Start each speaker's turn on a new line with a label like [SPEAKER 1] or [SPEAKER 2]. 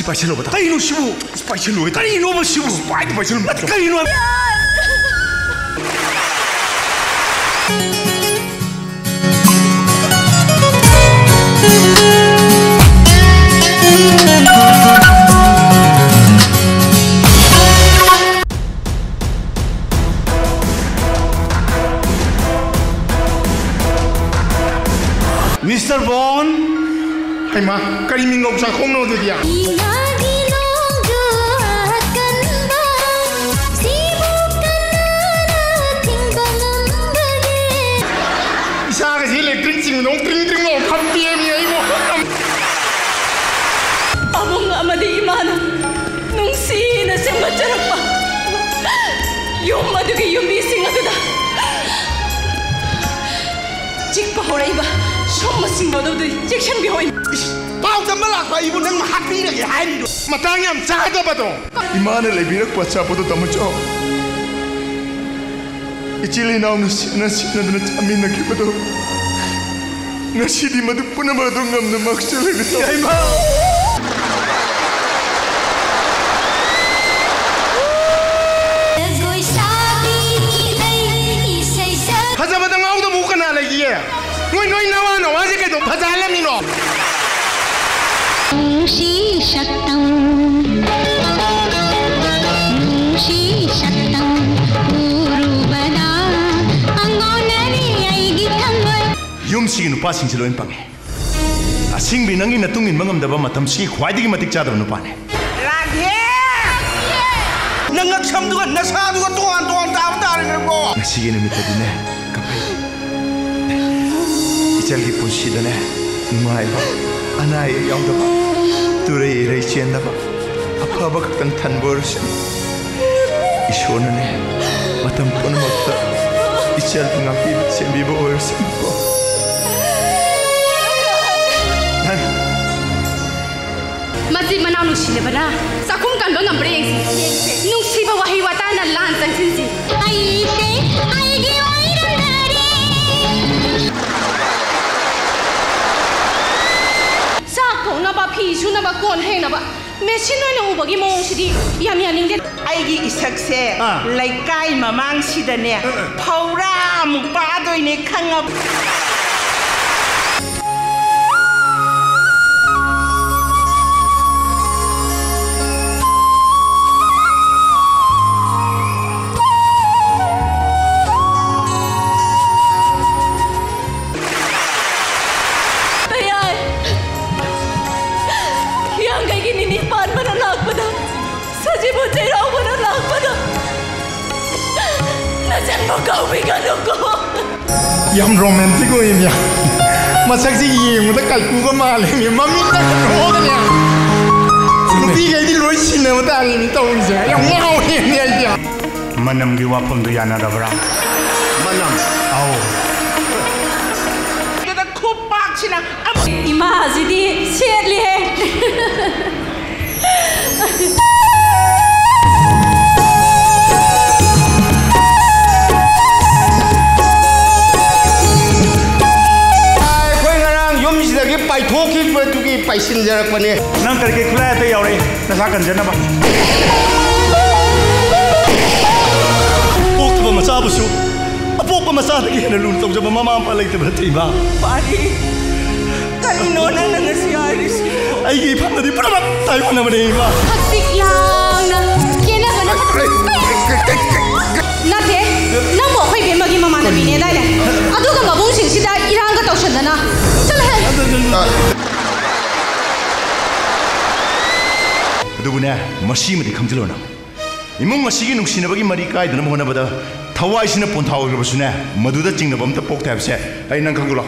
[SPEAKER 1] 스파이셜로보다 까이노 시부 스파이셜로에 까이노 시부 스파이셜로 까이노
[SPEAKER 2] Mr. Bond
[SPEAKER 1] Hey ma, kari mingau sa kong no dia. Isa ka si electric sing nong tring tring no pampi ni ay mo.
[SPEAKER 3] Among amadi imana nung si na sing majarap pa. Yung madugi yung missing ato da. Jik pa horay ba? Siyong masing madugi jekshan bihoy.
[SPEAKER 1] Pau ka malak pa ibu nang mahapi na yahay do. Matangam sada ba to? Imana lebirak pa sa poto tamacho. Ichili na na amin na kipato. Ngasi di madu puna madu ngam na maksele ni. Ay ma. Haza ba dang auto buka na lagi ya? Noi nawa no, aja kayo pajalan ni no. Yum sigi nupa sing silo impang. Asing binangi na tungin mangam daba matam si khwai digi matik chadam nupa ne.
[SPEAKER 2] Radhe Nangak sam duga nasa duga tuan taw tarin ko
[SPEAKER 1] Nasigi na mita dine kapay. Ichal ki punsi dane nungai ba anai yaw daba turay iray chen daba apa ba kakang tanbor sen. Ishona ne matam pun makta ichal ngapi sembi ba or sen ko.
[SPEAKER 3] Masih mana nusinya bana, sakum kan bangam breng si, nusi bawa hiwata na lan tangsin si. Aise, aigi oiran dari. Sakau na ba pisu na ba kon hei na ba, mesin na ubagi mong si yam yaning de.
[SPEAKER 2] Aigi isakse laikai mamang sidane paura mukpadoi ne khangap
[SPEAKER 1] Yam romantic ko yun ya. Masak si yung mata kalku ko malam ya. Mami tak ko kan ya. Nubi kay di loy sin na mata ali ni tawon siya. Yung mau yun ya ya. Manam giwa pun do yana dabra. Manam. Aw.
[SPEAKER 2] Kita kupak sina.
[SPEAKER 3] Ima jadi share lihe.
[SPEAKER 1] Paithokki patugi paisin jarak pane
[SPEAKER 4] nang karke khula ta yaure nasa kan jana ba pok ba masa busu apok ba masa dagi na lun tong jama mama pa laite ba tiba
[SPEAKER 2] Pari kanino na ngasi Iris
[SPEAKER 4] ai gi pham na di pra tai pa na mane ba
[SPEAKER 3] Hasik lang na kena bana. Nate, nang mo khoi be magi mama na bine dai ne. Adu ga mabung sing sida irang ga tawsan na.
[SPEAKER 1] ꯑꯗꯨꯕꯨꯅꯦ ꯃꯁꯤꯃꯗꯤ ꯈꯪꯖꯤꯜꯂꯣ ꯅꯪ ꯏꯃꯨꯡ ꯑꯁꯤꯒꯤ ꯅꯨꯡꯁꯤꯅꯕꯒꯤ ꯃꯔꯤ ꯀꯥꯏꯗꯅꯕ ꯍꯣꯠꯅꯕꯗ ꯊꯋꯥꯏꯁꯤꯅ ꯄꯣꯟꯊꯥ ꯑꯣꯏꯈ꯭ꯔꯕꯁꯨꯅꯦ ꯃꯗꯨꯗ ꯆꯤꯡꯅꯕ ꯑꯝꯇ ꯄꯣꯛꯇꯦ ꯍꯥꯏꯕꯁꯦ ꯑꯩ ꯅꯪ ꯈꯪꯖꯤꯜꯂꯣ